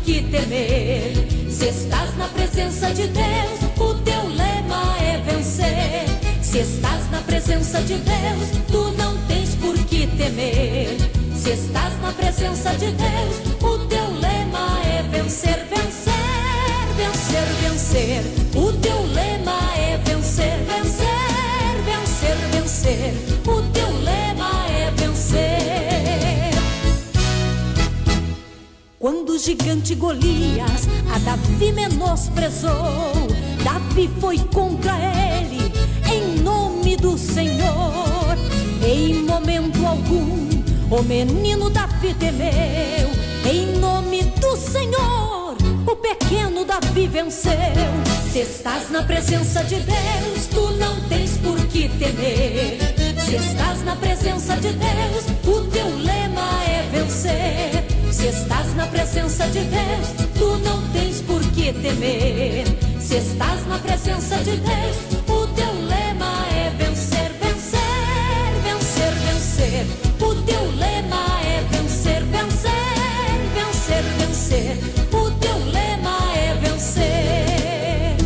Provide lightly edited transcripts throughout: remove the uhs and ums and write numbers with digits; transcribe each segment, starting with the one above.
que temer. Se estás na presença de Deus, o teu lema é vencer. Se estás na presença de Deus, tu não tens por que temer. Se estás na presença de Deus, o teu lema é vencer, vencer, vencer, vencer. O teu lema é vencer, vencer, vencer, vencer. O teu lema é vencer. Quando o gigante Golias a Davi menosprezou, Davi foi contra ele em nome do Senhor. Em momento algum o menino Davi temeu. Em nome do Senhor o pequeno Davi venceu. Se estás na presença de Deus, tu não tens por que temer. Se estás na presença de Deus, o teu lema é vencer. Se estás na presença de Deus, tu não tens por que temer. Se estás na presença de Deus, o teu lema é vencer, vencer, vencer, vencer. O teu lema é vencer, vencer, vencer, vencer. O teu lema é vencer.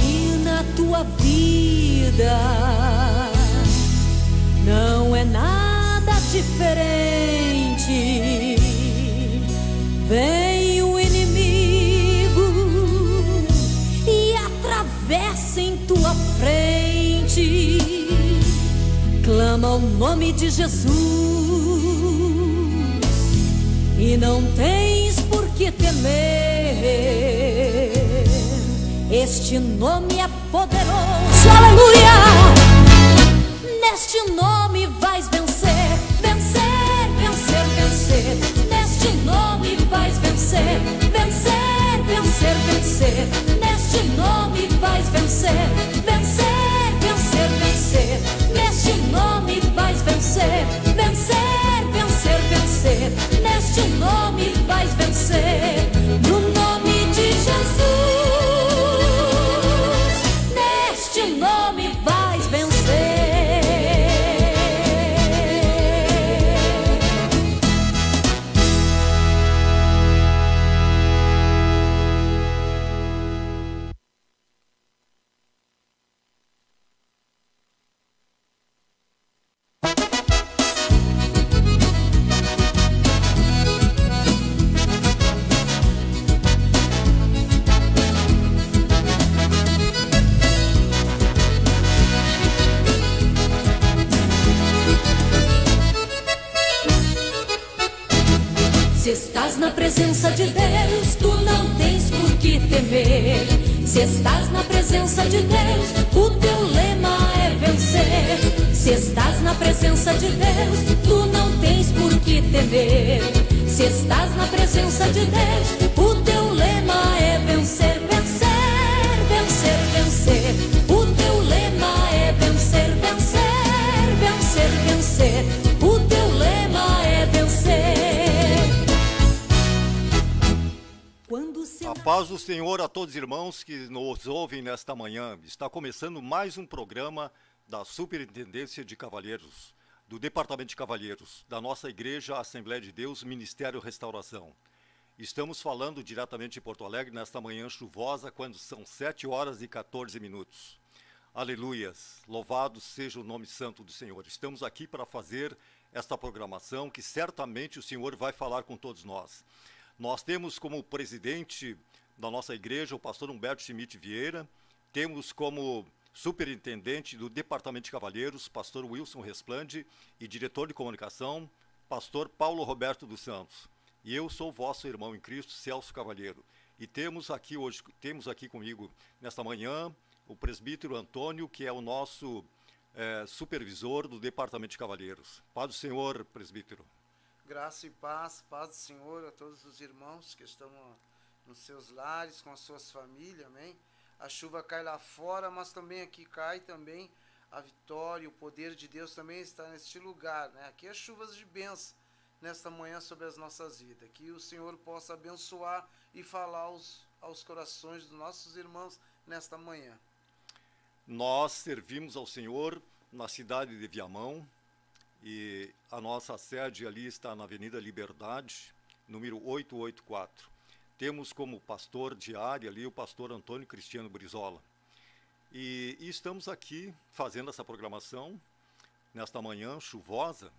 E na tua vida não é nada diferente. Vem o inimigo e atravessa em tua frente. Clama o nome de Jesus e não tens por que temer. Este nome é poderoso, aleluia. Neste nome vais vencer, vencer, vencer, vencer. Neste nome vais vencer, vencer, vencer, vencer. Neste nome vais vencer, vencer, vencer, vencer. Neste nome vais vencer, vencer, vencer, vencer. Neste nome vais vencer, no nome de Jesus. Neste nome vais vencer. Se estás na presença de Deus, tu não tens por que temer. Se estás na presença de Deus, o teu lema é vencer. Se estás na presença de Deus, tu não tens por que temer. Se estás na presença de Deus, o teu lema é vencer, vencer, vencer, vencer. O teu lema é vencer, vencer, vencer, vencer. O teu lema é vencer. A paz do Senhor a todos os irmãos que nos ouvem nesta manhã. Está começando mais um programa da Superintendência de Cavalheiros, do Departamento de Cavalheiros, da nossa Igreja Assembleia de Deus, Ministério Restauração. Estamos falando diretamente de Porto Alegre nesta manhã chuvosa, quando são 7h14. Aleluias, louvado seja o nome santo do Senhor. Estamos aqui para fazer esta programação que certamente o Senhor vai falar com todos nós. Nós temos como presidente da nossa igreja o pastor Humberto Schmidt Vieira, temos como superintendente do Departamento de Cavalheiros, pastor Wilson Resplande, e diretor de comunicação, pastor Paulo Roberto dos Santos. E eu sou vosso irmão em Cristo, Celso Cavalheiro. E temos aqui comigo, nesta manhã, o presbítero Antônio, que é o nosso supervisor do Departamento de Cavalheiros. Paz do Senhor, presbítero. Graça e paz, paz do Senhor a todos os irmãos que estão nos seus lares, com as suas famílias, amém? A chuva cai lá fora, mas também aqui cai também a vitória, o poder de Deus também está neste lugar, né? Aqui é chuvas de bênção nesta manhã sobre as nossas vidas, que o Senhor possa abençoar e falar aos corações dos nossos irmãos nesta manhã. Nós servimos ao Senhor na cidade de Viamão, e a nossa sede ali está na Avenida Liberdade, número 884. Temos como pastor diário ali o pastor Antônio Cristiano Brizola. E estamos aqui fazendo essa programação nesta manhã chuvosa,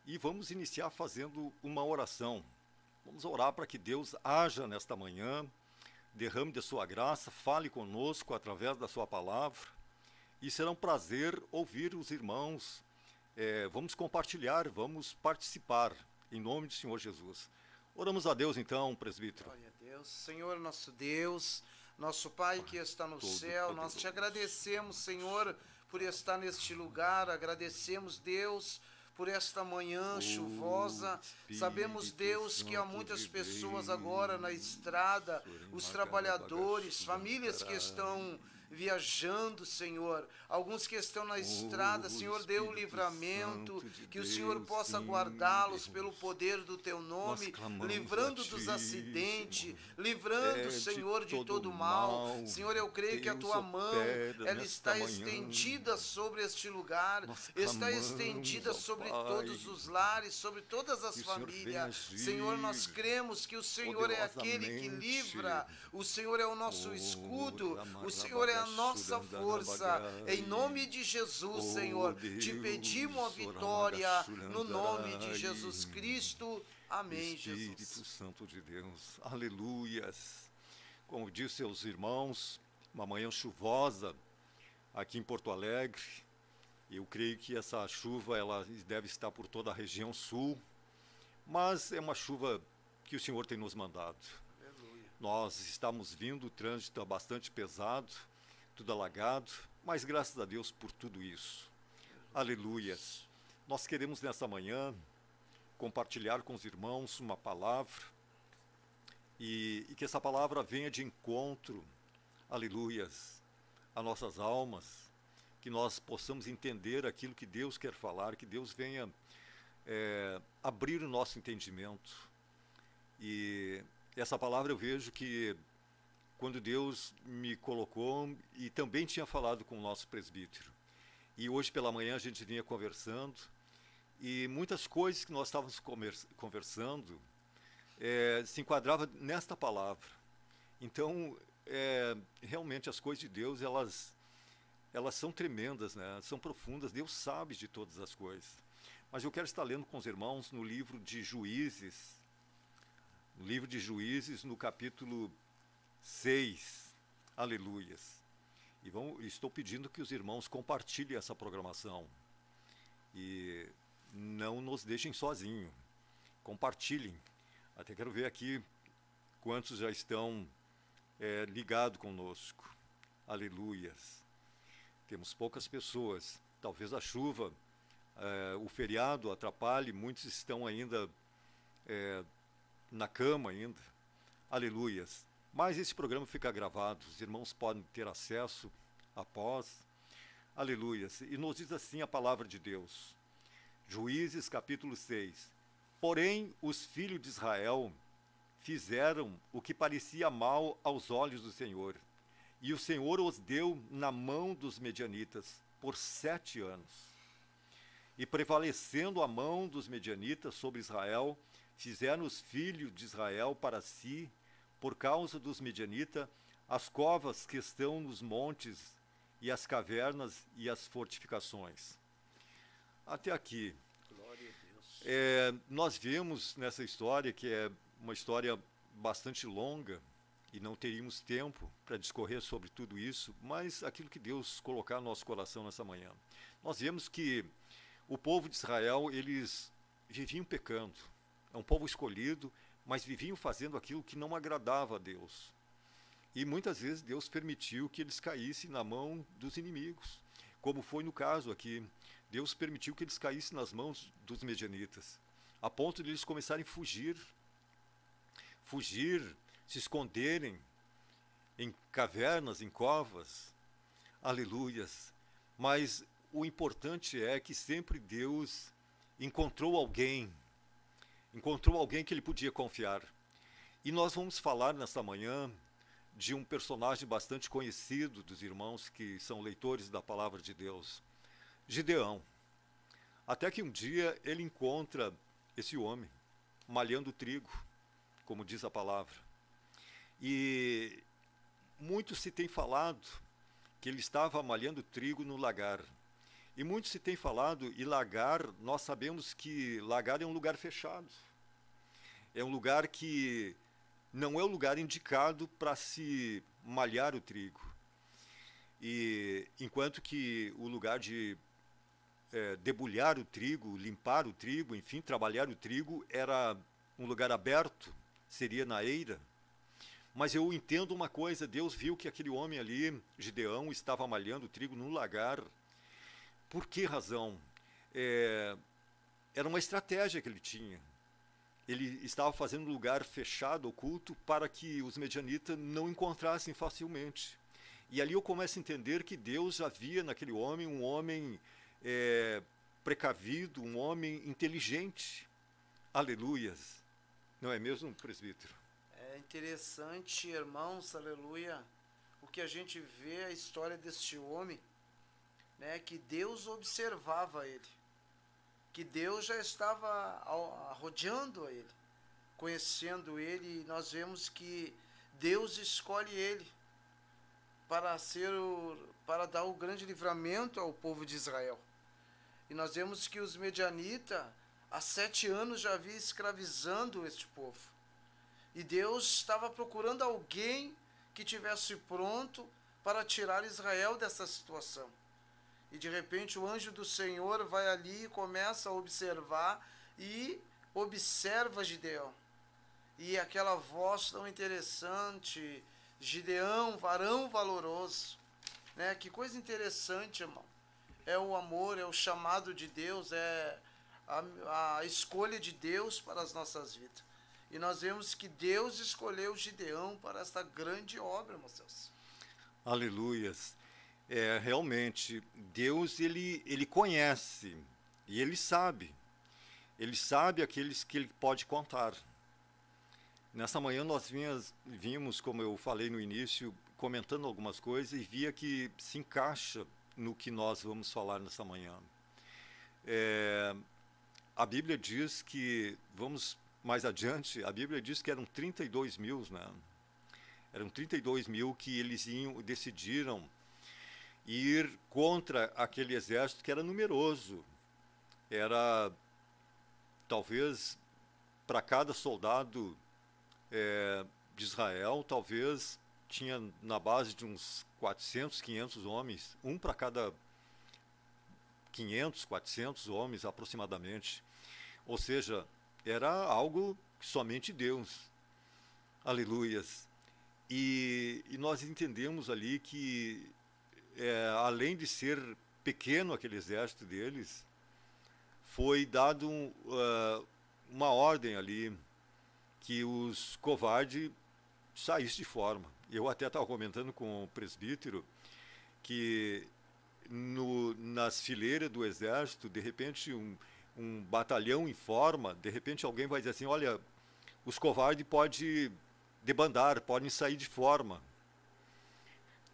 e vamos iniciar fazendo uma oração. Vamos orar para que Deus haja nesta manhã, derrame de sua graça, fale conosco através da sua palavra, e será um prazer ouvir os irmãos. Vamos compartilhar, vamos participar, em nome do Senhor Jesus. Oramos a Deus então, presbítero. Glória a Deus. Senhor, nosso Deus, nosso Pai que está no céu, nós te agradecemos, Senhor, por estar neste lugar, agradecemos, Deus, por esta manhã chuvosa. Sabemos, Deus, que há muitas pessoas agora na estrada, os trabalhadores, famílias que estão viajando, Senhor, alguns que estão na estrada, Senhor, dê o livramento, que o Senhor possa guardá-los pelo poder do Teu nome, livrando dos acidentes, livrando, Senhor, de todo mal. Senhor, eu creio que a Tua mão, ela está estendida sobre este lugar, está estendida sobre todos os lares, sobre todas as famílias. Senhor, nós cremos que o Senhor é aquele que livra, o Senhor é o nosso escudo, o Senhor é a nossa força. Em nome de Jesus, Senhor, te pedimos a vitória no nome de Jesus Cristo. Amém, Jesus. Espírito Santo de Deus, aleluias. Como disse aos irmãos, uma manhã chuvosa aqui em Porto Alegre. Eu creio que essa chuva ela deve estar por toda a região sul, mas é uma chuva que o Senhor tem nos mandado. Aleluia. Nós estamos vindo, o trânsito é bastante pesado, tudo alagado, mas graças a Deus por tudo isso. Aleluia. Nós queremos nessa manhã compartilhar com os irmãos uma palavra e que essa palavra venha de encontro, aleluias, a nossas almas, que nós possamos entender aquilo que Deus quer falar, que Deus venha abrir o nosso entendimento. E essa palavra eu vejo que quando Deus me colocou, e também tinha falado com o nosso presbítero. E hoje pela manhã a gente vinha conversando, e muitas coisas que nós estávamos conversando se enquadravam nesta palavra. Então, realmente as coisas de Deus, elas são tremendas, né? São profundas, Deus sabe de todas as coisas. Mas eu quero estar lendo com os irmãos no livro de Juízes, no capítulo 6, aleluias. E estou pedindo que os irmãos compartilhem essa programação e não nos deixem sozinhos, compartilhem. Até quero ver aqui quantos já estão ligados conosco, aleluias. Temos poucas pessoas, talvez a chuva, o feriado atrapalhe, muitos estão ainda na cama ainda, aleluias. Mas esse programa fica gravado, os irmãos podem ter acesso após, aleluias. E nos diz assim a palavra de Deus, Juízes capítulo 6. Porém, os filhos de Israel fizeram o que parecia mal aos olhos do Senhor, e o Senhor os deu na mão dos medianitas por 7 anos. E prevalecendo a mão dos medianitas sobre Israel, fizeram os filhos de Israel para si, por causa dos medianitas, as covas que estão nos montes, e as cavernas e as fortificações. Até aqui. Glória a Deus. Nós vemos nessa história, que é uma história bastante longa, e não teríamos tempo para discorrer sobre tudo isso, mas aquilo que Deus colocar no nosso coração nessa manhã. Nós vemos que o povo de Israel, eles viviam pecando. É um povo escolhido, mas viviam fazendo aquilo que não agradava a Deus. E muitas vezes Deus permitiu que eles caíssem na mão dos inimigos, como foi no caso aqui. Deus permitiu que eles caíssem nas mãos dos medianitas, a ponto de eles começarem a fugir, se esconderem em cavernas, em covas, aleluias. Mas o importante é que sempre Deus encontrou alguém que ele podia confiar. E nós vamos falar nesta manhã de um personagem bastante conhecido dos irmãos que são leitores da palavra de Deus, Gideão. Até que um dia ele encontra esse homem malhando trigo, como diz a palavra. E muito se tem falado que ele estava malhando trigo no lagar. E muito se tem falado, e lagar, nós sabemos que lagar é um lugar fechado. É um lugar que não é o lugar indicado para se malhar o trigo. E enquanto que o lugar de debulhar o trigo, limpar o trigo, enfim, trabalhar o trigo, era um lugar aberto, seria na eira. Mas eu entendo uma coisa, Deus viu que aquele homem ali, Gideão, estava malhando o trigo no lagar. Por que razão? Era uma estratégia que ele tinha. Ele estava fazendo um lugar fechado, oculto, para que os medianitas não encontrassem facilmente. E ali eu começo a entender que Deus já via naquele homem um homem precavido, um homem inteligente. Aleluias. Não é mesmo, presbítero? É interessante, irmãos, aleluia, o que a gente vê a história deste homem, né, que Deus observava ele, que Deus já estava rodeando a ele, conhecendo ele, e nós vemos que Deus escolhe ele para dar o grande livramento ao povo de Israel. E nós vemos que os medianitas, há 7 anos já havia escravizando este povo. E Deus estava procurando alguém que tivesse pronto para tirar Israel dessa situação. E de repente o anjo do Senhor vai ali e começa a observar, e observa Gideão. E aquela voz tão interessante, Gideão, varão valoroso, né? Que coisa interessante, irmão. É o amor, é o chamado de Deus, é a escolha de Deus para as nossas vidas. E nós vemos que Deus escolheu Gideão para esta grande obra, meus Deus. Aleluias. Realmente, Deus, ele conhece e ele sabe aqueles que ele pode contar. Nessa manhã nós vimos, como eu falei no início, comentando algumas coisas, e via que se encaixa no que nós vamos falar nessa manhã. A Bíblia diz que, vamos mais adiante, a Bíblia diz que eram 32 mil, né? Eram 32 mil que eles decidiram ir contra aquele exército que era numeroso. Era, talvez, para cada soldado de Israel, talvez tinha na base de uns 400, 500 homens, um para cada 500, 400 homens aproximadamente. Ou seja, era algo que somente Deus. Aleluias. E nós entendemos ali que, além de ser pequeno aquele exército deles, foi dado uma ordem ali que os covardes saíssem de forma. Eu até estava comentando com o presbítero que nas fileiras do exército, de repente, um batalhão em forma, de repente alguém vai dizer assim, olha, os covardes podem debandar, podem sair de forma.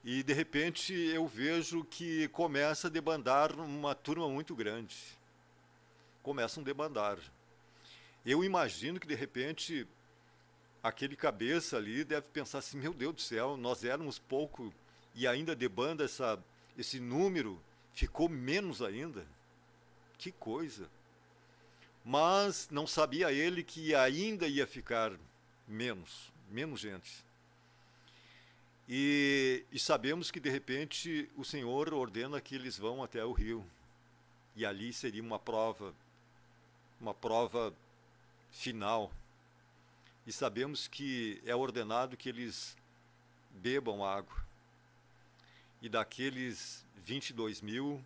E de repente eu vejo que começa a debandar uma turma muito grande. Começam a debandar. Eu imagino que de repente aquele cabeça ali deve pensar assim, meu Deus do céu, nós éramos pouco e ainda debanda esse número, ficou menos ainda. Que coisa. Mas não sabia ele que ainda ia ficar menos gente. E sabemos que de repente o Senhor ordena que eles vão até o rio. E ali seria uma prova final. E sabemos que é ordenado que eles bebam água. E daqueles 22 mil,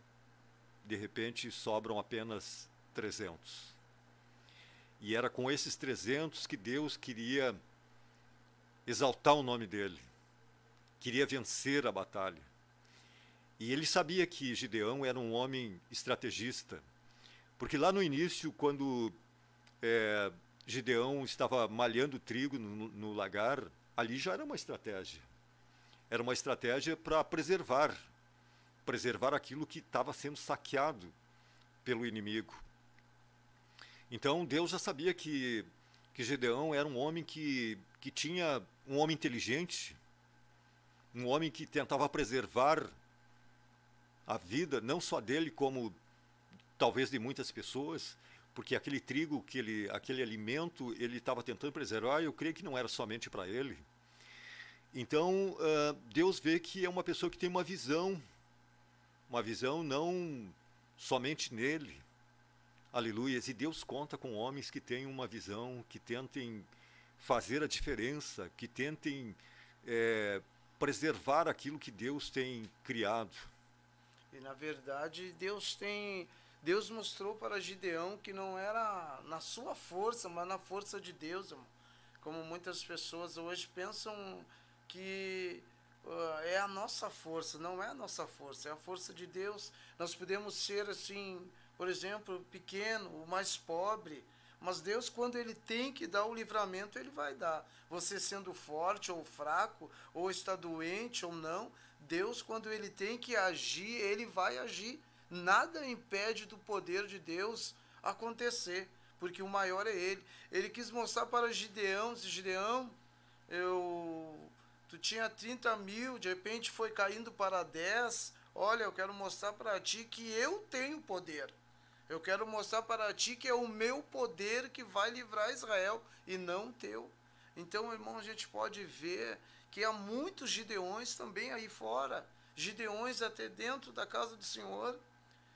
de repente sobram apenas 300. E era com esses 300 que Deus queria exaltar o nome dele. Queria vencer a batalha. E ele sabia que Gideão era um homem estrategista. Porque lá no início, quando Gideão estava malhando trigo no lagar, ali já era uma estratégia. Era uma estratégia para preservar aquilo que estava sendo saqueado pelo inimigo. Então Deus já sabia que Gideão era um homem que tinha, um homem inteligente, um homem que tentava preservar a vida, não só dele, como talvez de muitas pessoas, porque aquele trigo, aquele alimento, ele estava tentando preservar, eu creio que não era somente para ele. Então, Deus vê que é uma pessoa que tem uma visão não somente nele. Aleluia. E Deus conta com homens que têm uma visão, que tentem fazer a diferença, que tentem preservar aquilo que Deus tem criado. E na verdade Deus mostrou para Gideão que não era na sua força, mas na força de Deus, irmão. Como muitas pessoas hoje pensam que é a nossa força. Não é a nossa força, é a força de Deus. Nós podemos ser assim, por exemplo, pequeno, o mais pobre, mas Deus, quando Ele tem que dar o livramento, Ele vai dar. Você sendo forte ou fraco, ou está doente ou não, Deus, quando Ele tem que agir, Ele vai agir. Nada impede do poder de Deus acontecer, porque o maior é Ele. Ele quis mostrar para Gideão, Gideão, tu tinha 30 mil, de repente foi caindo para 10, olha, eu quero mostrar para ti que eu tenho poder. Eu quero mostrar para ti que é o meu poder que vai livrar Israel e não o teu. Então, irmão, a gente pode ver que há muitos Gideões também aí fora. Gideões até dentro da casa do Senhor.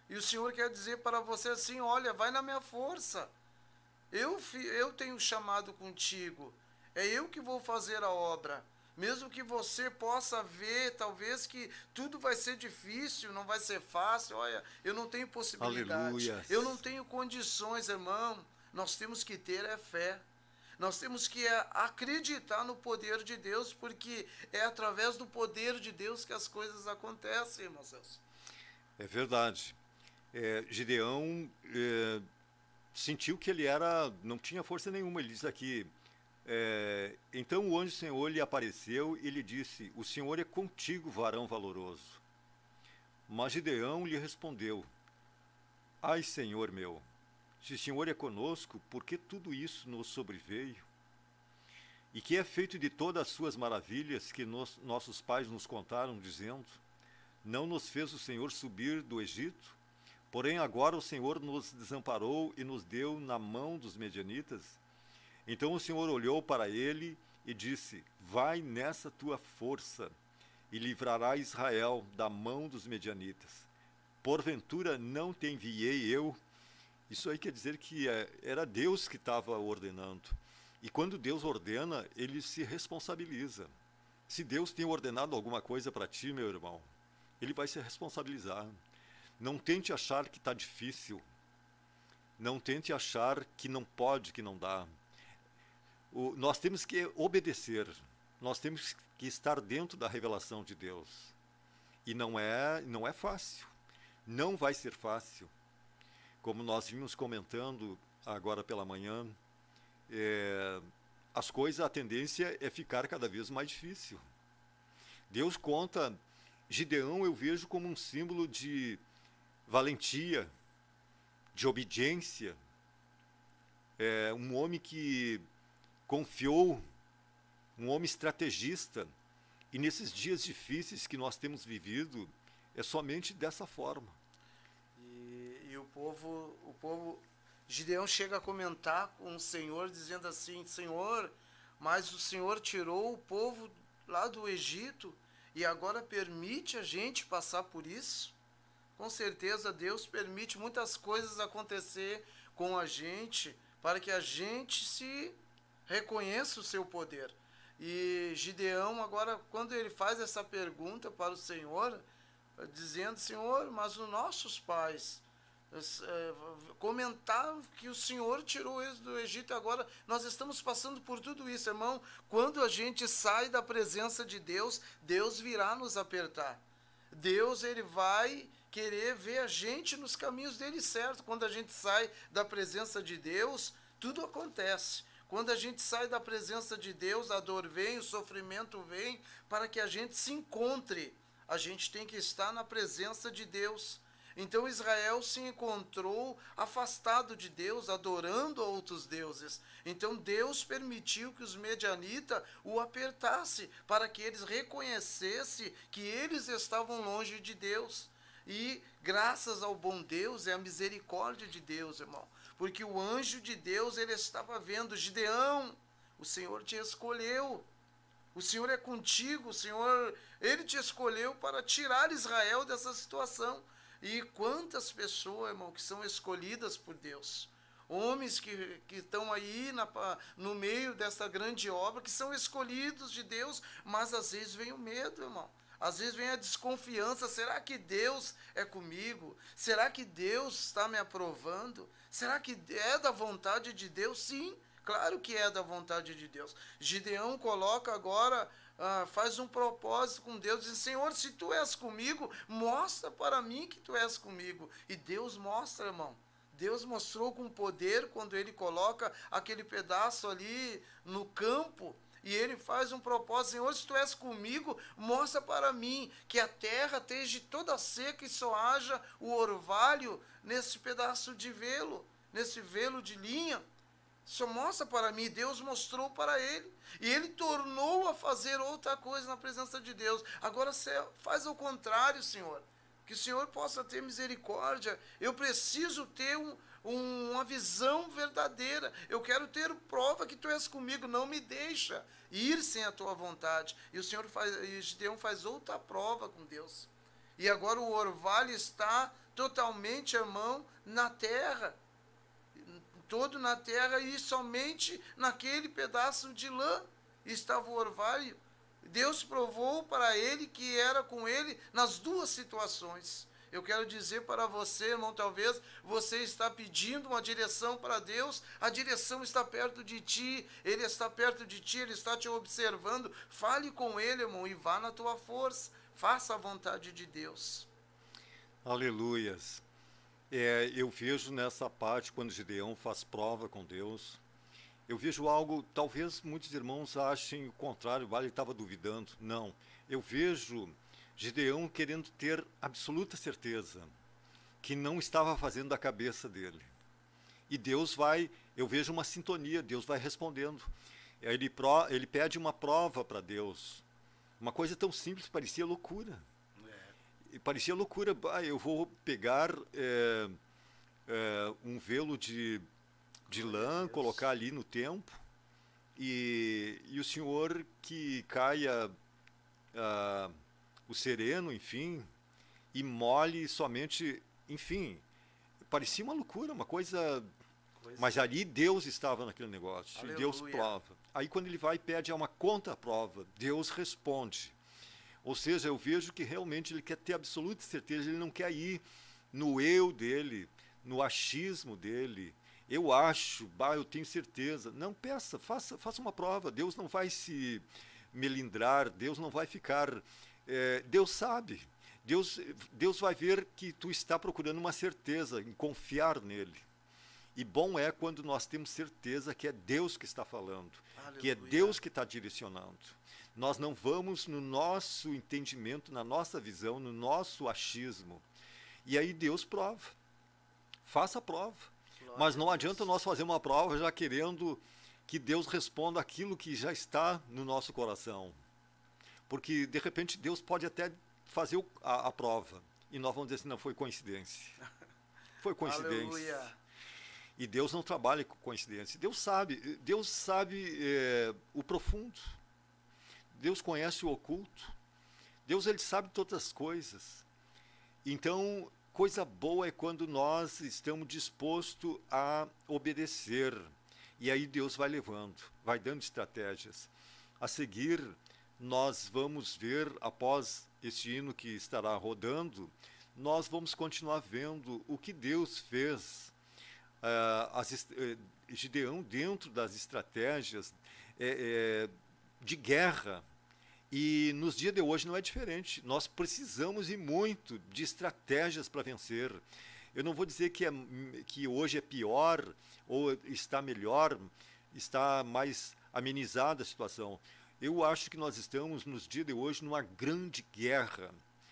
E o Senhor quer dizer para você assim, olha, vai na minha força. Eu tenho chamado contigo. É eu que vou fazer a obra. Mesmo que você possa ver, talvez, que tudo vai ser difícil, não vai ser fácil. Olha, eu não tenho possibilidade. Aleluia. Eu não tenho condições, irmão. Nós temos que ter fé. Nós temos que acreditar no poder de Deus, porque é através do poder de Deus que as coisas acontecem, irmãos. É verdade. Gideão sentiu que ele não tinha força nenhuma. Ele diz aqui, então o anjo do Senhor lhe apareceu e lhe disse, o Senhor é contigo, varão valoroso. Mas Gideão lhe respondeu, ai, Senhor meu, se o Senhor é conosco, por que tudo isso nos sobreveio? E que é feito de todas as suas maravilhas que nossos pais nos contaram, dizendo, não nos fez o Senhor subir do Egito? Porém agora o Senhor nos desamparou e nos deu na mão dos medianitas. Então o Senhor olhou para ele e disse, vai nessa tua força e livrará Israel da mão dos medianitas. Porventura não te enviei eu? Isso aí quer dizer que era Deus que estava ordenando. E quando Deus ordena, ele se responsabiliza. Se Deus tem ordenado alguma coisa para ti, meu irmão, ele vai se responsabilizar. Não tente achar que está difícil. Não tente achar que não pode, que não dá. Nós temos que obedecer. Nós temos que estar dentro da revelação de Deus. E não é fácil. Não vai ser fácil. Como nós vimos comentando agora pela manhã, as coisas, a tendência é ficar cada vez mais difícil. Deus conta, Gideão eu vejo como um símbolo de valentia, de obediência. Um homem que confiou, um homem estrategista. E nesses dias difíceis que nós temos vivido, é somente dessa forma. E o povo, Gideão chega a comentar com o Senhor, dizendo assim, Senhor, mas o Senhor tirou o povo lá do Egito e agora permite a gente passar por isso? Com certeza Deus permite muitas coisas acontecer com a gente, para que a gente se reconheça o seu poder. E Gideão agora, quando ele faz essa pergunta para o Senhor, dizendo, Senhor, mas os nossos pais comentaram que o Senhor tirou eles do Egito, agora nós estamos passando por tudo isso, irmão. Quando a gente sai da presença de Deus, Deus virá nos apertar. Deus, ele vai querer ver a gente nos caminhos dele certo. Quando a gente sai da presença de Deus, tudo acontece. Quando a gente sai da presença de Deus, a dor vem, o sofrimento vem, para que a gente se encontre. A gente tem que estar na presença de Deus. Então Israel se encontrou afastado de Deus, adorando a outros deuses. Então Deus permitiu que os medianitas o apertassem, para que eles reconhecessem que eles estavam longe de Deus. E graças ao bom Deus, é a misericórdia de Deus, irmão. Porque o anjo de Deus, ele estava vendo: Gideão, o Senhor te escolheu. O Senhor é contigo, o Senhor, ele te escolheu para tirar Israel dessa situação. E quantas pessoas, irmão, que são escolhidas por Deus. Homens que estão aí no meio dessa grande obra, que são escolhidos de Deus, mas às vezes vem o medo, irmão. Às vezes vem a desconfiança: será que Deus é comigo? Será que Deus está me aprovando? Será que é da vontade de Deus? Sim, claro que é da vontade de Deus. Gideão coloca agora, faz um propósito com Deus, diz: Senhor, se tu és comigo, mostra para mim que tu és comigo. E Deus mostra, irmão. Deus mostrou com poder quando ele coloca aquele pedaço ali no campo. E ele faz um propósito: Senhor, se tu és comigo, mostra para mim que a terra esteja toda seca e só haja o orvalho nesse pedaço de velo, nesse velo de linha. Só mostra para mim. Deus mostrou para ele. E ele tornou a fazer outra coisa na presença de Deus. Agora você faz o contrário, Senhor. Que o Senhor possa ter misericórdia. Eu preciso ter uma visão verdadeira. Eu quero ter prova que tu és comigo. Não me deixa ir sem a tua vontade. E o Senhor Gideão faz outra prova com Deus. E agora o orvalho está totalmente, irmão, na terra. Todo na terra, e somente naquele pedaço de lã estava o orvalho. Deus provou para ele que era com ele nas duas situações. Eu quero dizer para você, irmão, talvez você está pedindo uma direção para Deus, a direção está perto de ti, ele está perto de ti, ele está te observando. Fale com ele, irmão, e vá na tua força. Faça a vontade de Deus. Aleluias. Eu vejo nessa parte, quando Gideão faz prova com Deus, eu vejo algo, talvez muitos irmãos achem o contrário, ele estava duvidando. Não, eu vejo Gideão querendo ter absoluta certeza que não estava fazendo da cabeça dele. E Deus vai, eu vejo uma sintonia, Deus vai respondendo. Ele pede uma prova para Deus. Uma coisa tão simples, parecia loucura. Parecia loucura. Eu vou pegar um velo de lã, colocar ali no templo, e o Senhor que caia o sereno, enfim, e molhe somente, enfim, parecia uma loucura, uma coisa. Mas ali Deus estava naquele negócio. Aleluia. E Deus prova. Aí quando ele vai e pede uma contraprova, Deus responde. Ou seja, eu vejo que realmente ele quer ter absoluta certeza, ele não quer ir no eu dele, no achismo dele. Eu acho, eu tenho certeza. Não, peça, faça uma prova. Deus não vai se melindrar, Deus não vai ficar... Deus sabe. Deus vai ver que tu está procurando uma certeza, em confiar nele. E bom é quando nós temos certeza que é Deus que está falando, aleluia, que é Deus que está direcionando. Nós não vamos no nosso entendimento, na nossa visão, no nosso achismo. E aí Deus prova. Faça a prova. Glória. Mas não adianta nós fazer uma prova já querendo que Deus responda aquilo que já está no nosso coração. Porque, de repente, Deus pode até fazer a prova. E nós vamos dizer assim: não, foi coincidência. Foi coincidência. Aleluia. E Deus não trabalha com coincidência. Deus sabe o profundo. Deus conhece o oculto. Deus, ele sabe todas as coisas. Então, coisa boa é quando nós estamos dispostos a obedecer. E aí Deus vai levando, vai dando estratégias. A seguir, nós vamos ver, após este hino que estará rodando, nós vamos continuar vendo o que Deus fez. Gideão, dentro das estratégias de guerra. E nos dias de hoje não é diferente. Nós precisamos e muito de estratégias para vencer. Eu não vou dizer que hoje é pior ou está melhor. está mais amenizada a situação. Eu acho que nós estamos, nos dias de hoje, numa grande guerra.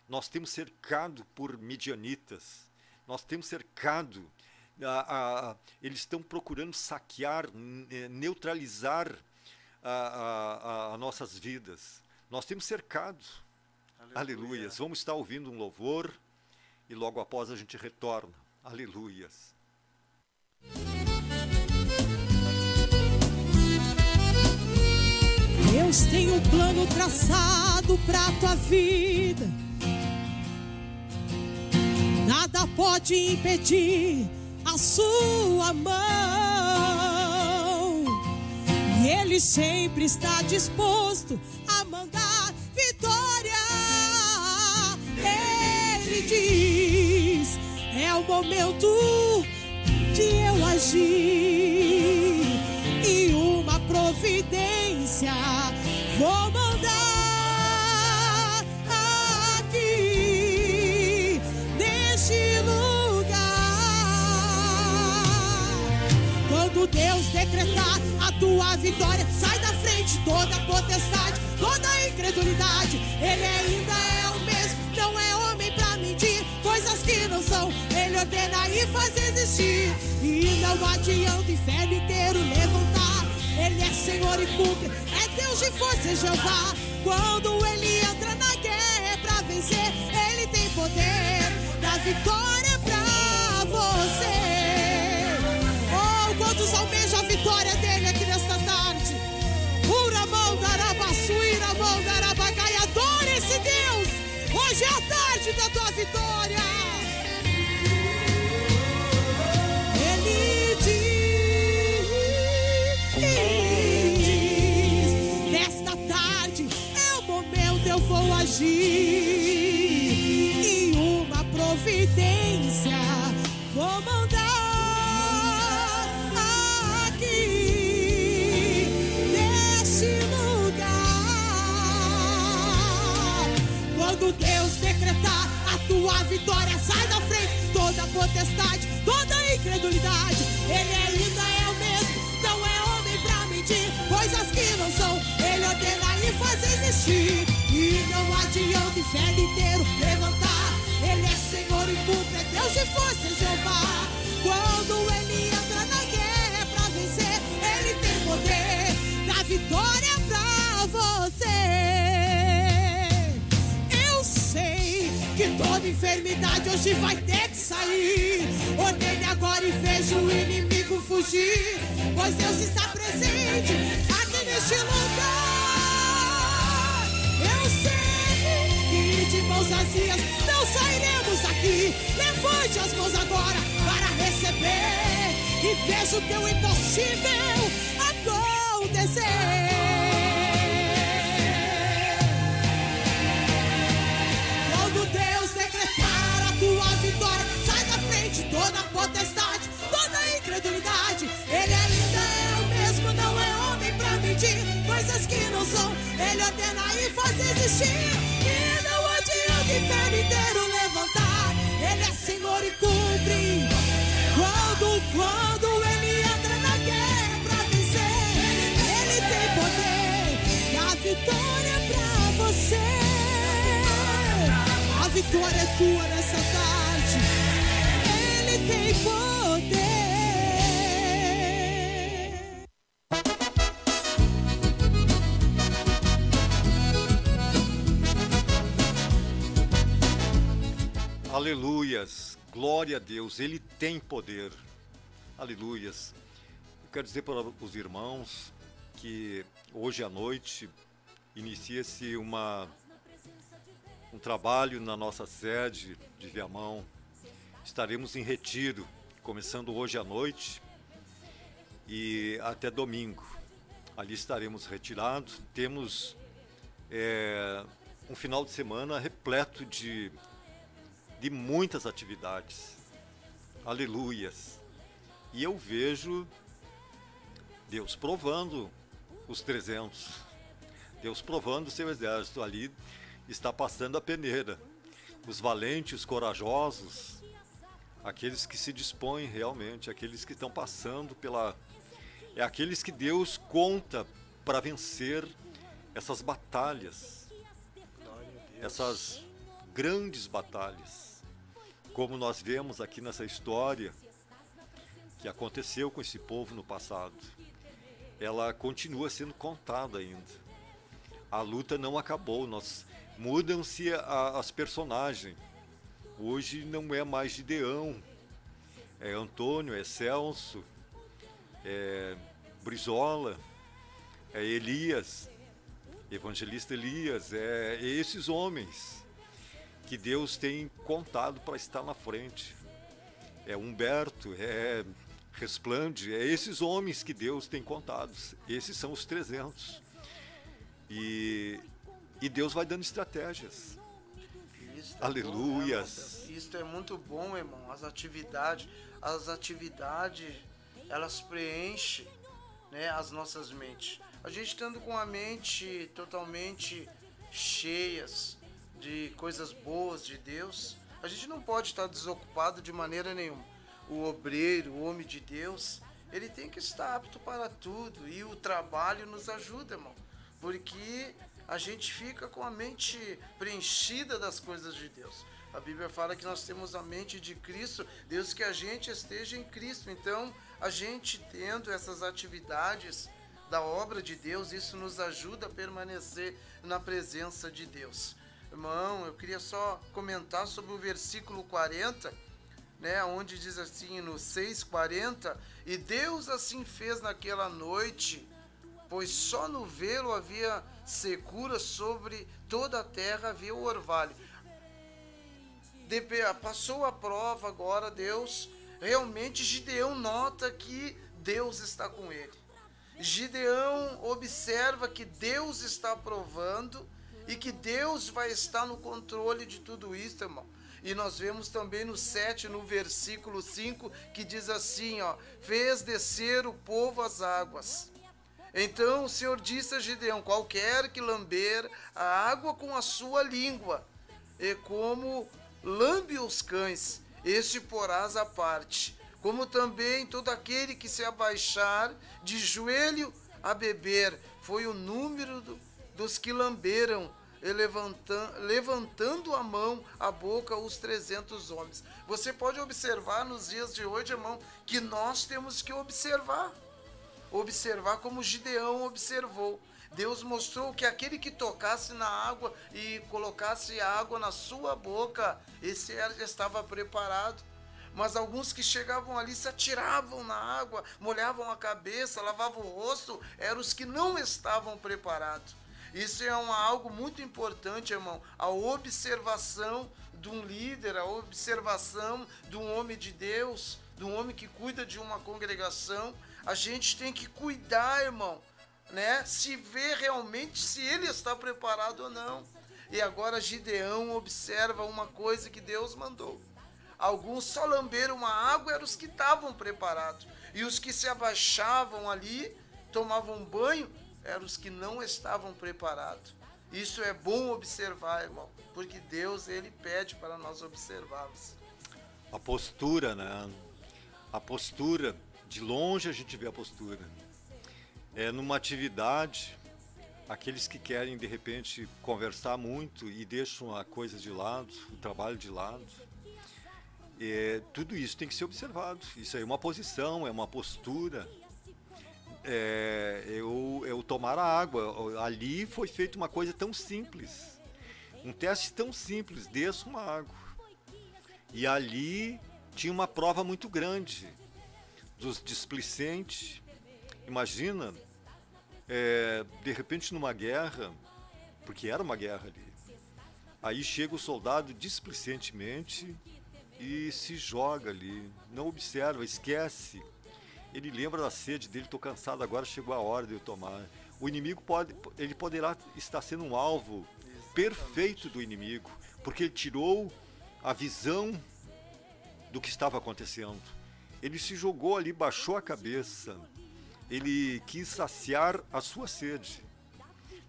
Nós temos cercado por midianitas, nós temos cercado, eles estão procurando saquear, neutralizar as nossas vidas. Nós temos cercado. Aleluias. Vamos estar ouvindo um louvor e logo após a gente retorna. Aleluias. Deus tem um plano traçado pra tua vida. Nada pode impedir a sua mão. E Ele sempre está disposto a mandar vitória. Ele diz: é o momento de eu agir, e uma providência vou mandar aqui neste lugar. Quando Deus decretar a tua vitória, sai da frente toda a potestade, toda a incredulidade. Ele ainda é o mesmo, não é homem pra mentir, coisas que não são, Ele ordena e faz existir. E não adianta o inferno inteiro levantar, Ele é Senhor e cumpre, é Deus de força, é Jeová. Quando Ele entra na guerra é pra vencer, Ele tem poder da vitória pra você. Oh, quantos almejam a vitória dele aqui nesta tarde? Uramão, darabassuíra, mão, darabagai. Adore esse Deus, hoje é a tarde da tua vitória. Ele diz: nesta tarde é o momento, eu vou agir, e uma providência vou mandar aqui nesse lugar. Quando Deus decretar a tua vitória, sai da frente toda a potestade, toda a incredulidade. Ele ainda é o mesmo, não é homem pra mentir, coisas que não são, Ele ordena e faz existir. E não adianta o inferno inteiro levantar, Ele é Senhor e cumpre, é Deus de força, é Jeová. Quando Ele entra na guerra é pra vencer, Ele tem poder da vitória pra você. Eu sei que toda enfermidade hoje vai ter que sair. Ordene agora e veja o inimigo fugir, pois Deus está presente aqui neste lugar. Eu sei que de mãos vazias não sairemos daqui. Levante as mãos agora para receber e veja o teu impossível acontecer. Quando Deus decretar a tua vitória, sai da frente toda a potestade, toda a incredulidade. Ele ainda é o mesmo, não é homem pra mentir, coisas que não são, Ele ordena e faz existir. E não adianta o inferno inteiro levantar, Ele é Senhor e cumpre. Quando Ele entra na guerra pra vencer, Ele tem poder da vitória pra você. A vitória é tua nessa tarde, Ele tem poder. Aleluias, glória a Deus, Ele tem poder. Aleluias. Eu quero dizer para os irmãos que hoje à noite inicia-se um trabalho na nossa sede de Viamão. Estaremos em retiro, começando hoje à noite e até domingo. Ali estaremos retirados. Temos um final de semana repleto de muitas atividades. Aleluias. E eu vejo Deus provando os 300. Deus provando o seu exército. Ali está passando a peneira. Os valentes, os corajosos, aqueles que se dispõem realmente, aqueles que estão passando É aqueles que Deus conta para vencer essas batalhas, essas grandes batalhas, como nós vemos aqui nessa história que aconteceu com esse povo no passado. Ela continua sendo contada ainda. A luta não acabou, mudam-se as personagens. Hoje não é mais Gideão, é Antônio, é Celso, é Brizola, é Elias, evangelista Elias, é esses homens que Deus tem contado para estar na frente. É Humberto, é Resplande, é esses homens que Deus tem contado. Esses são os 300. E Deus vai dando estratégias. Aleluias. Isso é muito bom, irmão. As atividades, elas preenchem, né, as nossas mentes. A gente estando com a mente totalmente cheias de coisas boas de Deus, a gente não pode estar desocupado de maneira nenhuma. O obreiro, o homem de Deus, ele tem que estar apto para tudo. E o trabalho nos ajuda, irmão. Porque a gente fica com a mente preenchida das coisas de Deus. A Bíblia fala que nós temos a mente de Cristo, Deus que a gente esteja em Cristo. Então, a gente tendo essas atividades da obra de Deus, isso nos ajuda a permanecer na presença de Deus. Irmão, eu queria só comentar sobre o versículo 40, né, onde diz assim, no 6:40, e Deus assim fez naquela noite, pois só no vê-lo havia secura, sobre toda a terra havia o orvalho. Passou a prova agora, Deus, realmente Gideão nota que Deus está com ele. Gideão observa que Deus está provando e que Deus vai estar no controle de tudo isso, irmão. E nós vemos também no 7, no versículo 5, que diz assim, ó, fez descer o povo às águas. Então o Senhor disse a Gideão, qualquer que lamber a água com a sua língua, e como lambe os cães, este porás à parte. Como também todo aquele que se abaixar de joelho a beber, foi o número dos que lamberam, e levantando a mão, a boca, os 300 homens. Você pode observar nos dias de hoje, irmão, que nós temos que observar como Gideão observou. Deus mostrou que aquele que tocasse na água e colocasse a água na sua boca, esse estava preparado. Mas alguns que chegavam ali se atiravam na água, molhavam a cabeça, lavavam o rosto, eram os que não estavam preparados. Isso é algo muito importante, irmão, a observação de um líder, a observação de um homem de Deus, de um homem que cuida de uma congregação. A gente tem que cuidar, irmão, né? Se ver realmente se ele está preparado ou não. E agora Gideão observa uma coisa que Deus mandou. Alguns só lamberam a água, eram os que estavam preparados. E os que se abaixavam ali, tomavam banho, eram os que não estavam preparados. Isso é bom observar, irmão, porque Deus, ele pede para nós observarmos. A postura, né? A postura, de longe a gente vê a postura. É numa atividade, aqueles que querem, de repente, conversar muito e deixam a coisa de lado, o trabalho de lado. Tudo isso tem que ser observado. Isso aí é uma posição, é uma postura. Eu tomar a água. Ali foi feita uma coisa tão simples. Um teste tão simples, desça uma água. E ali tinha uma prova muito grande dos displicentes. Imagina, de repente numa guerra, porque era uma guerra ali, aí chega o soldado displicentemente e se joga ali, não observa, esquece. Ele lembra da sede dele, estou cansado, agora chegou a hora de eu tomar. O inimigo ele poderá estar sendo um alvo perfeito do inimigo, porque ele tirou a visão do que estava acontecendo. Ele se jogou ali, baixou a cabeça, ele quis saciar a sua sede.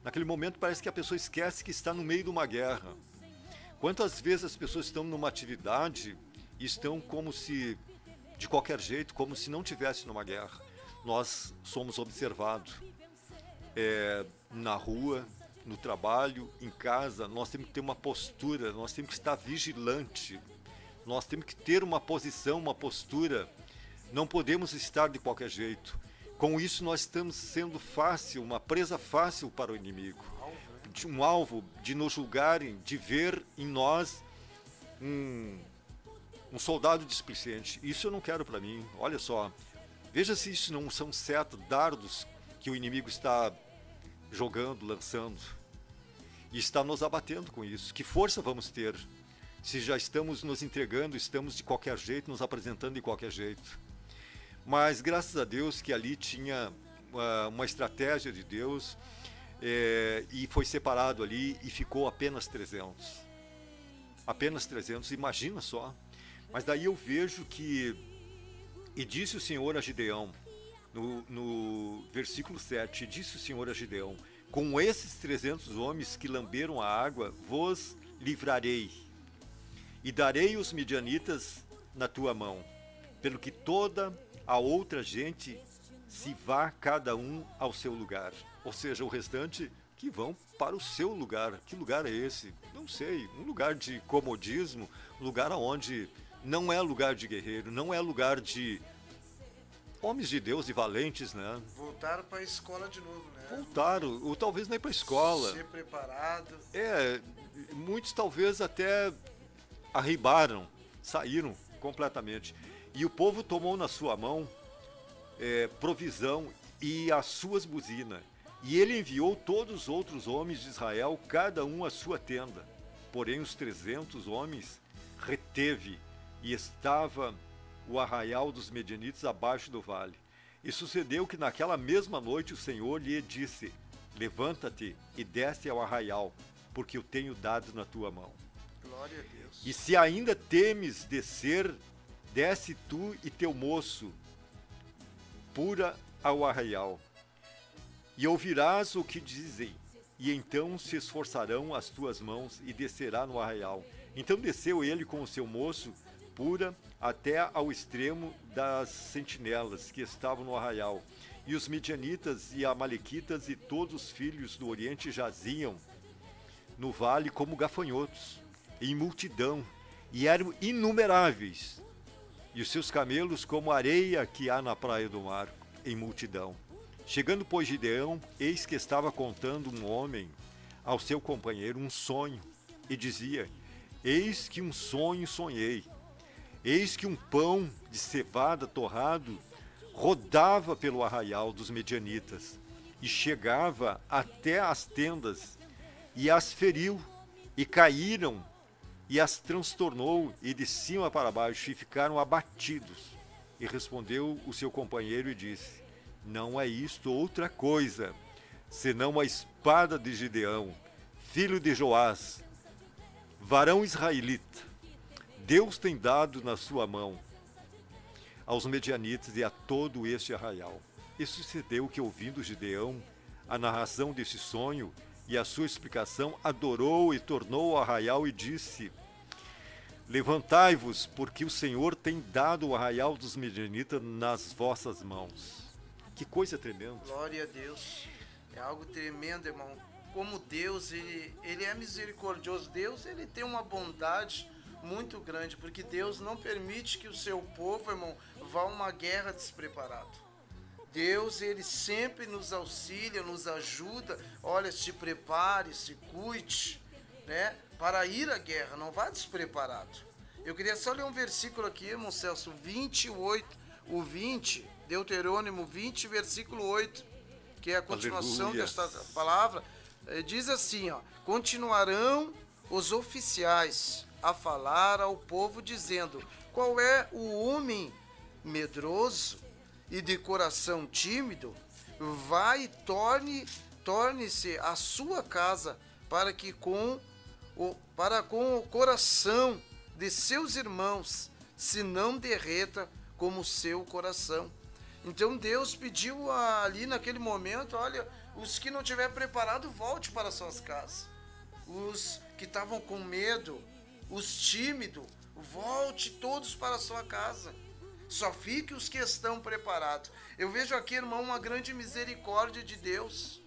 Naquele momento parece que a pessoa esquece que está no meio de uma guerra. Quantas vezes as pessoas estão numa atividade e estão como se, de qualquer jeito, como se não estivesse numa guerra. nós somos observados. Na rua, no trabalho, em casa, nós temos que ter uma postura, nós temos que estar vigilante, nós temos que ter uma posição, uma postura, não podemos estar de qualquer jeito. Com isso nós estamos sendo uma presa fácil para o inimigo, um alvo de nos julgarem, de ver em nós um soldado displicente. Isso eu não quero para mim. Olha só, veja se isso não são setas, dardos que o inimigo está jogando, lançando, e está nos abatendo com isso. Que força vamos ter se já estamos nos entregando, estamos de qualquer jeito, nos apresentando de qualquer jeito? Mas graças a Deus que ali tinha uma estratégia de Deus, e foi separado ali e ficou apenas 300. Apenas 300, imagina só. Mas daí eu vejo que, e disse o Senhor a Gideão, no versículo 7, disse o Senhor a Gideão: com esses 300 homens que lamberam a água, vos livrarei, e darei os midianitas na tua mão, pelo que toda a outra gente se vá cada um ao seu lugar. Ou seja, o restante que vão para o seu lugar. Que lugar é esse? Não sei, um lugar de comodismo, um lugar onde não é lugar de guerreiro, não é lugar de homens de Deus e valentes, né? Voltaram para a escola de novo, né? Voltaram, ou talvez nem para a escola. Ser preparado. Muitos talvez até arribaram, saíram completamente. E o povo tomou na sua mão provisão e as suas buzinas. E ele enviou todos os outros homens de Israel, cada um à sua tenda. Porém os 300 homens reteve, e estava o arraial dos medianitas abaixo do vale. E sucedeu que naquela mesma noite o Senhor lhe disse: levanta-te e desce ao arraial, porque eu tenho dado na tua mão. Glória a Deus. E se ainda temes descer, desce tu e teu moço pura ao arraial, e ouvirás o que dizem, e então se esforçarão as tuas mãos, e descerá no arraial. Então desceu ele com o seu moço pura até ao extremo das sentinelas que estavam no arraial. E os midianitas e amalequitas e todos os filhos do Oriente jaziam no vale como gafanhotos, em multidão, e eram inumeráveis, e os seus camelos como a areia que há na praia do mar, em multidão. Chegando, pois, Gideão, eis que estava contando um homem ao seu companheiro um sonho, e dizia: eis que um sonho sonhei. Eis que um pão de cevada torrado rodava pelo arraial dos medianitas, e chegava até as tendas, e as feriu, e caíram, e as transtornou, e de cima para baixo, e ficaram abatidos. E respondeu o seu companheiro e disse: não é isto outra coisa, senão a espada de Gideão, filho de Joás, varão israelita. Deus tem dado na sua mão aos medianitas e a todo este arraial. E sucedeu que, ouvindo Gideão a narração desse sonho e a sua explicação, adorou e tornou ao arraial e disse: levantai-vos, porque o Senhor tem dado o arraial dos medianitas nas vossas mãos. Que coisa tremenda. Glória a Deus. É algo tremendo, irmão. Como Deus, ele é misericordioso. Deus, ele tem uma bondade muito grande, porque Deus não permite que o seu povo, irmão, vá a uma guerra despreparado. Deus, ele sempre nos auxilia, nos ajuda. Olha, se prepare, se cuide, né, para ir à guerra, não vá despreparado. Eu queria só ler um versículo aqui, irmão Celso, 28, o 20, Deuterônimo 20, versículo 8, que é a continuação Aleluia. desta palavra. Diz assim, ó: continuarão os oficiais a falar ao povo, dizendo: qual é o homem medroso e de coração tímido? Vai e torne-se a sua casa, para com o coração de seus irmãos se não derreta como o seu coração. Então Deus pediu ali naquele momento: olha, os que não tiver preparado, volte para suas casas. Os que estavam com medo, os tímidos, volte todos para a sua casa. Só fique os que estão preparados. Eu vejo aqui, irmão, uma grande misericórdia de Deus.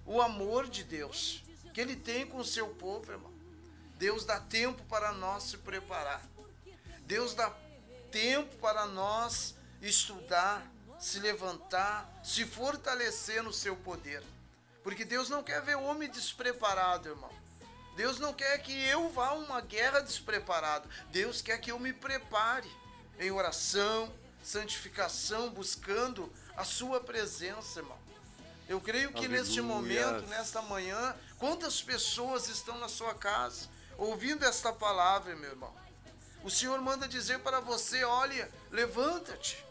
O amor de Deus que Ele tem com o seu povo, irmão. Deus dá tempo para nós se preparar. Deus dá tempo para nós estudar, se levantar, se fortalecer no seu poder. Porque Deus não quer ver o homem despreparado, irmão. Deus não quer que eu vá a uma guerra despreparado. Deus quer que eu me prepare em oração, santificação, buscando a sua presença, irmão. Eu creio que neste momento, nesta manhã, quantas pessoas estão na sua casa ouvindo esta palavra, meu irmão? O Senhor manda dizer para você, olha, levanta-te,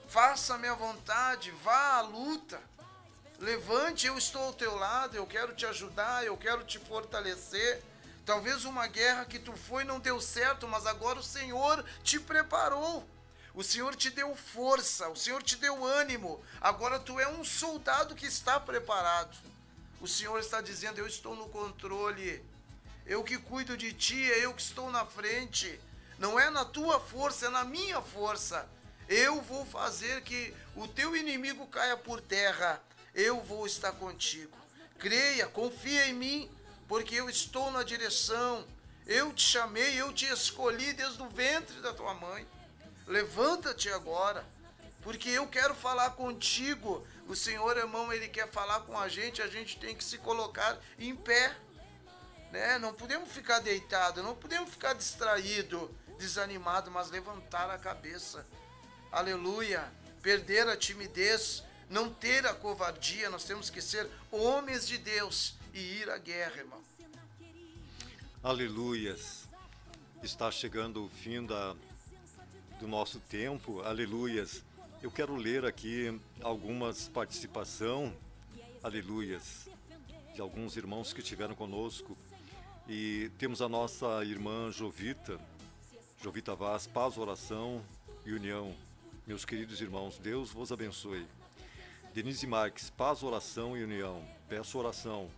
faça a minha vontade, vá à luta, levante, eu estou ao teu lado, eu quero te ajudar, eu quero te fortalecer. Talvez uma guerra que tu foi não deu certo, mas agora o Senhor te preparou. O Senhor te deu força, o Senhor te deu ânimo. Agora tu é um soldado que está preparado. O Senhor está dizendo, eu estou no controle. Eu que cuido de ti, é eu que estou na frente. Não é na tua força, é na minha força. Eu vou fazer que o teu inimigo caia por terra. Eu vou estar contigo. Creia, confia em mim, porque eu estou na direção. Eu te chamei, eu te escolhi desde o ventre da tua mãe. Levanta-te agora, porque eu quero falar contigo. O Senhor, irmão, Ele quer falar com a gente tem que se colocar em pé, né? Não podemos ficar deitado, não podemos ficar distraído, desanimado, mas levantar a cabeça. Aleluia, perder a timidez, não ter a covardia, nós temos que ser homens de Deus e ir à guerra, irmão. Aleluias, está chegando o fim do nosso tempo, aleluias. Eu quero ler aqui algumas participações, aleluias, de alguns irmãos que estiveram conosco. E temos a nossa irmã Jovita Vaz, paz, oração e união. Meus queridos irmãos, Deus vos abençoe. Denise Marques, paz, oração e união. Peço oração.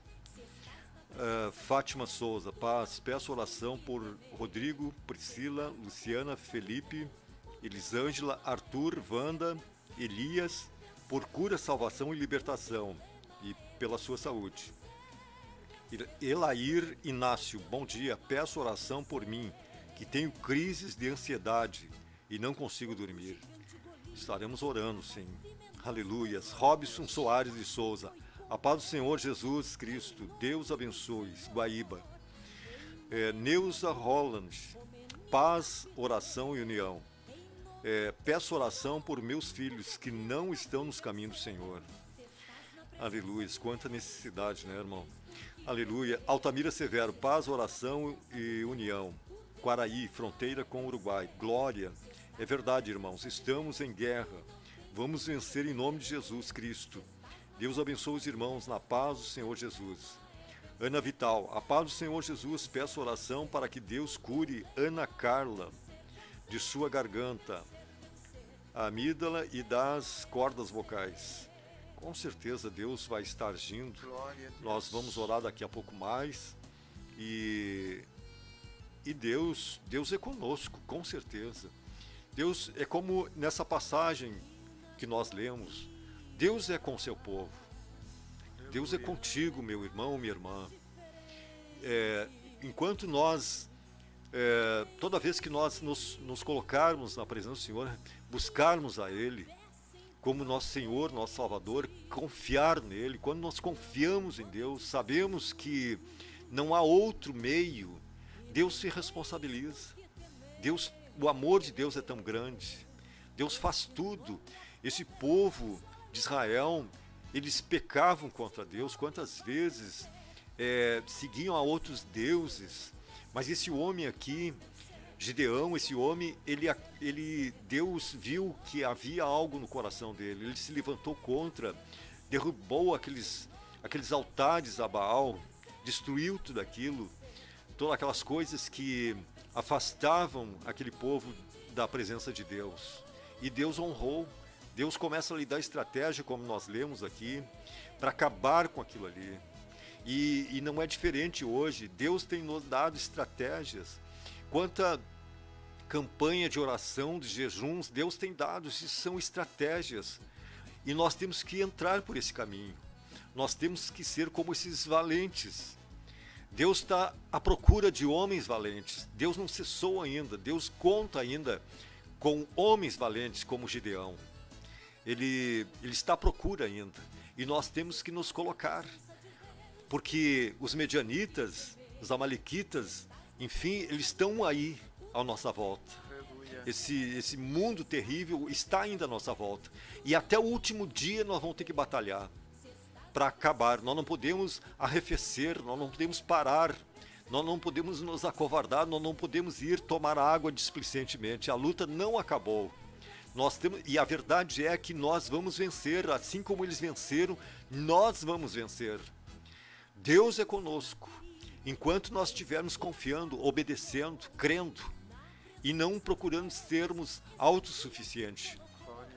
Fátima Souza, paz, peço oração por Rodrigo, Priscila, Luciana, Felipe, Elisângela, Arthur, Wanda, Elias, por cura, salvação e libertação e pela sua saúde. Elair Inácio, bom dia, peço oração por mim, que tenho crises de ansiedade e não consigo dormir. Estaremos orando, sim. Aleluias. Robson Soares de Souza, a paz do Senhor Jesus Cristo, Deus abençoe. Guaíba. Neuza Holland, paz, oração e união. Peço oração por meus filhos que não estão nos caminhos do Senhor. Aleluia, quanta necessidade, né, irmão? Aleluia. Altamira Severo, paz, oração e união. Quaraí, fronteira com o Uruguai. Glória. É verdade, irmãos, estamos em guerra. Vamos vencer em nome de Jesus Cristo. Deus abençoe os irmãos na paz do Senhor Jesus. Ana Vital, a paz do Senhor Jesus, peço oração para que Deus cure Ana Carla de sua garganta, amígdala e das cordas vocais. Com certeza Deus vai estar agindo. Nós vamos orar daqui a pouco mais. E Deus é conosco, com certeza. Deus é como nessa passagem que nós lemos. Deus é com seu povo. Deus é contigo, meu irmão, minha irmã. Enquanto nós, toda vez que nós nos colocarmos na presença do Senhor, buscarmos a Ele como nosso Senhor, nosso Salvador, confiar nele, quando nós confiamos em Deus, sabemos que não há outro meio, Deus se responsabiliza. O amor de Deus é tão grande, Deus faz tudo. Esse povo de Israel, eles pecavam contra Deus, quantas vezes seguiam a outros deuses, mas esse homem aqui, Gideão, esse homem, Deus viu que havia algo no coração dele, ele se levantou contra, derrubou aqueles altares a Baal, destruiu tudo aquilo, todas aquelas coisas que afastavam aquele povo da presença de Deus. E Deus honrou. Deus começa a lhe dar estratégia, como nós lemos aqui, para acabar com aquilo ali. E não é diferente hoje. Deus tem nos dado estratégias. campanha de oração, de jejuns, Deus tem dado, isso são estratégias. E nós temos que entrar por esse caminho. Nós temos que ser como esses valentes. Deus está à procura de homens valentes. Deus não cessou ainda. Deus conta ainda com homens valentes como Gideão. Ele está à procura ainda. E nós temos que nos colocar. Porque os medianitas, os amalequitas, enfim, eles estão aí à nossa volta. Esse mundo terrível está ainda à nossa volta. E até o último dia nós vamos ter que batalhar para acabar. Nós não podemos arrefecer, nós não podemos parar, nós não podemos nos acovardar, nós não podemos ir tomar água displicentemente. A luta não acabou. E a verdade é que nós vamos vencer, assim como eles venceram, nós vamos vencer. Deus é conosco, enquanto nós estivermos confiando, obedecendo, crendo, e não procurando sermos autossuficientes.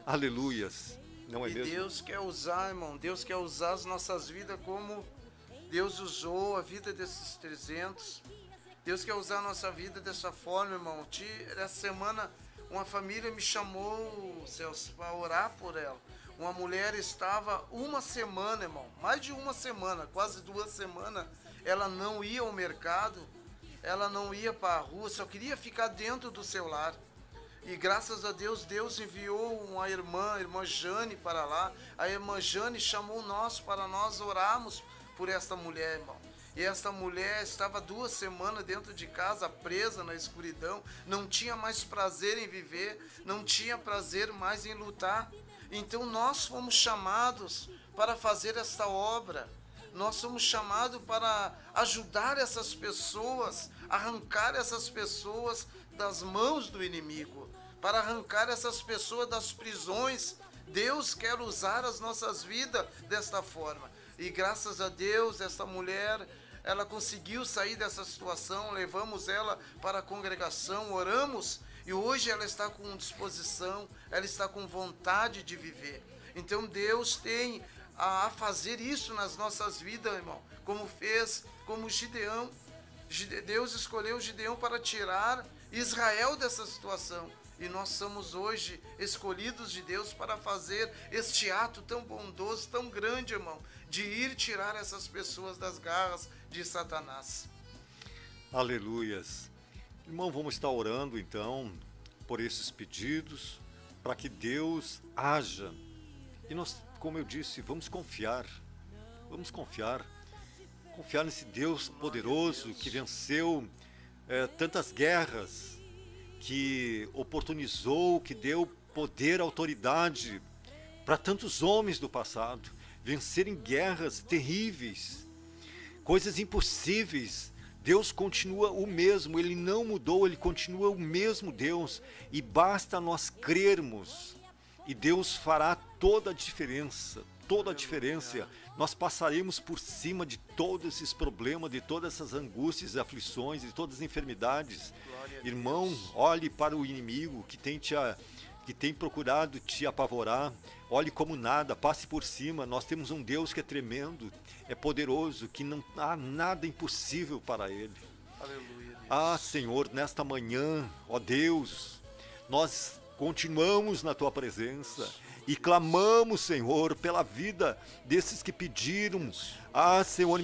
Aleluias. Não é mesmo? Deus quer usar, irmão, Deus quer usar as nossas vidas como Deus usou a vida desses 300. Deus quer usar a nossa vida dessa forma, irmão. Essa semana uma família me chamou, Celso, para orar por ela. Uma mulher estava uma semana, irmão, mais de uma semana, quase 2 semanas, ela não ia ao mercado, ela não ia para a rua, só queria ficar dentro do seu lar. E graças a Deus, Deus enviou uma irmã, a irmã Jane, para lá. A irmã Jane chamou nós para nós orarmos por esta mulher, irmão. E esta mulher estava 2 semanas dentro de casa, presa na escuridão, não tinha mais prazer em viver, não tinha prazer mais em lutar. Então nós fomos chamados para fazer esta obra. Nós somos chamados para ajudar essas pessoas, arrancar essas pessoas das mãos do inimigo, para arrancar essas pessoas das prisões. Deus quer usar as nossas vidas desta forma. E graças a Deus, essa mulher, ela conseguiu sair dessa situação, levamos ela para a congregação, oramos, e hoje ela está com disposição, ela está com vontade de viver. Então Deus tem a fazer isso nas nossas vidas, irmão, como fez, como Gideão. Deus escolheu Gideão para tirar Israel dessa situação. E nós somos hoje escolhidos de Deus para fazer este ato tão bondoso, tão grande, irmão, de ir tirar essas pessoas das garras de Satanás. Aleluias. Irmão, vamos estar orando então por esses pedidos, para que Deus haja. E nós, como eu disse, vamos confiar nesse Deus poderoso que venceu tantas guerras, que oportunizou, que deu poder, autoridade para tantos homens do passado vencerem guerras terríveis, coisas impossíveis. Deus continua o mesmo, Ele não mudou, Ele continua o mesmo Deus, e basta nós crermos, e Deus fará toda a diferença, toda a diferença. Nós passaremos por cima de todos esses problemas, de todas essas angústias, aflições, de todas as enfermidades. Irmão, olhe para o inimigo que tem procurado te apavorar. Olhe como nada, passe por cima. Nós temos um Deus que é tremendo, é poderoso, que não há nada impossível para Ele. Aleluia, Deus. Ah, Senhor, nesta manhã, ó Deus, nós continuamos na Tua presença e clamamos, Senhor, pela vida desses que pediram, Senhor,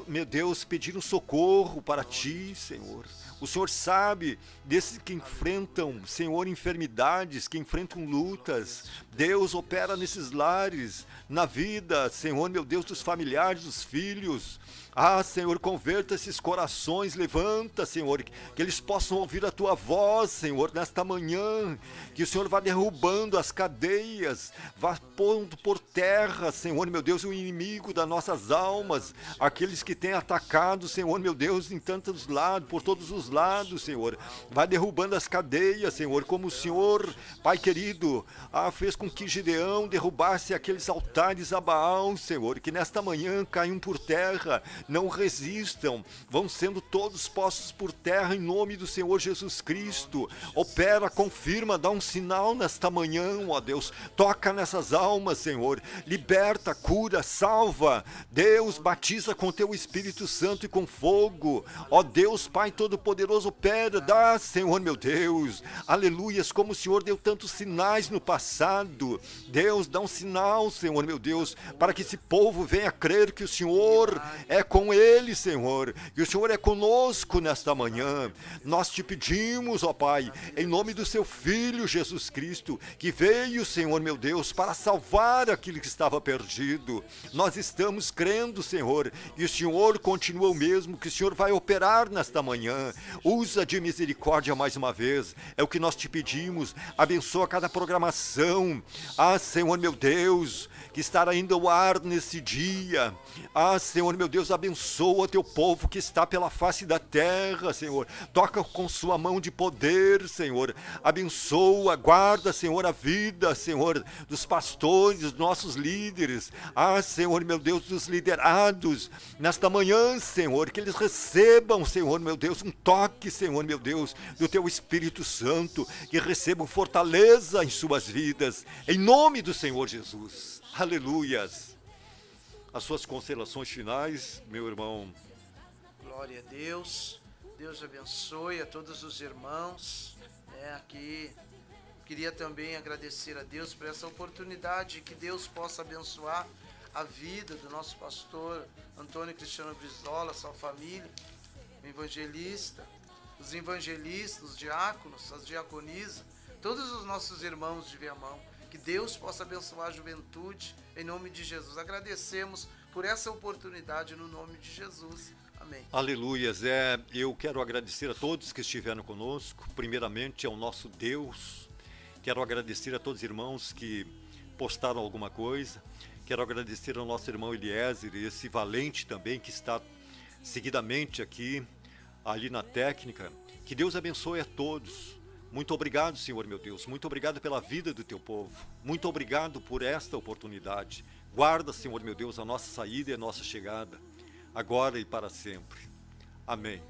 meu Deus, pediram socorro para Ti, Senhor. O Senhor sabe desses que enfrentam, Senhor, enfermidades, que enfrentam lutas. Deus opera nesses lares, na vida, Senhor, meu Deus, dos familiares, dos filhos. Senhor, converta esses corações, levanta, Senhor, que eles possam ouvir a Tua voz, Senhor, nesta manhã, que o Senhor vá derrubando as cadeias, vá pondo por terra, Senhor, meu Deus, o inimigo das nossas almas, aqueles que têm atacado, Senhor, meu Deus, em tantos lados, por todos os lados, Senhor, vai derrubando as cadeias, Senhor, como o Senhor, Pai querido, fez com que Gideão derrubasse aqueles altares a Baal, Senhor, que nesta manhã caiam por terra. Não resistam, vão sendo todos postos por terra em nome do Senhor Jesus Cristo. Opera, confirma, dá um sinal nesta manhã, ó Deus. Toca nessas almas, Senhor. Liberta, cura, salva. Deus, Deus, batiza com teu Espírito Santo e com fogo. Ó Deus, Pai Todo-Poderoso, opera, dá, Senhor meu Deus, aleluias, como o Senhor deu tantos sinais no passado. Deus, dá um sinal, Senhor meu Deus, para que esse povo venha crer que o Senhor é com ele, Senhor, que o Senhor é conosco nesta manhã. Nós te pedimos, ó Pai, em nome do seu Filho Jesus Cristo, que veio, Senhor meu Deus, para salvar aquilo que estava perdido. Nós estamos crendo, Senhor, que o Senhor continua o mesmo, que o Senhor vai operar nesta manhã. Usa de misericórdia mais uma vez, é o que nós te pedimos. Abençoa cada programação. Ah, Senhor meu Deus, que estará ainda ao ar nesse dia. Ah, Senhor meu Deus, abençoa teu povo que está pela face da terra, Senhor. Toca com sua mão de poder, Senhor. Abençoa, guarda, Senhor, a vida, Senhor, dos pastores, dos nossos líderes. Ah, Senhor meu Deus, dos liderados. Nesta manhã, Senhor, que eles recebam, Senhor meu Deus, um toque, Senhor meu Deus, do teu Espírito Santo, que recebam fortaleza em suas vidas, em nome do Senhor Jesus. Aleluias. As suas considerações finais, meu irmão. Glória a Deus. Deus abençoe a todos os irmãos. Aqui queria também agradecer a Deus por essa oportunidade, que Deus possa abençoar a vida do nosso pastor Antônio Cristiano Brizola, sua família, o evangelista, os evangelistas, os diáconos, as diaconisas, todos os nossos irmãos de Viamão. Que Deus possa abençoar a juventude, em nome de Jesus. Agradecemos por essa oportunidade, no nome de Jesus. Amém. Aleluias. Eu quero agradecer a todos que estiveram conosco, primeiramente ao nosso Deus. Quero agradecer a todos os irmãos que postaram alguma coisa. Quero agradecer ao nosso irmão Eliezer, esse valente também, que está seguidamente aqui, ali na técnica. Que Deus abençoe a todos. Muito obrigado, Senhor meu Deus. Muito obrigado pela vida do teu povo. Muito obrigado por esta oportunidade. Guarda, Senhor meu Deus, a nossa saída e a nossa chegada, agora e para sempre. Amém.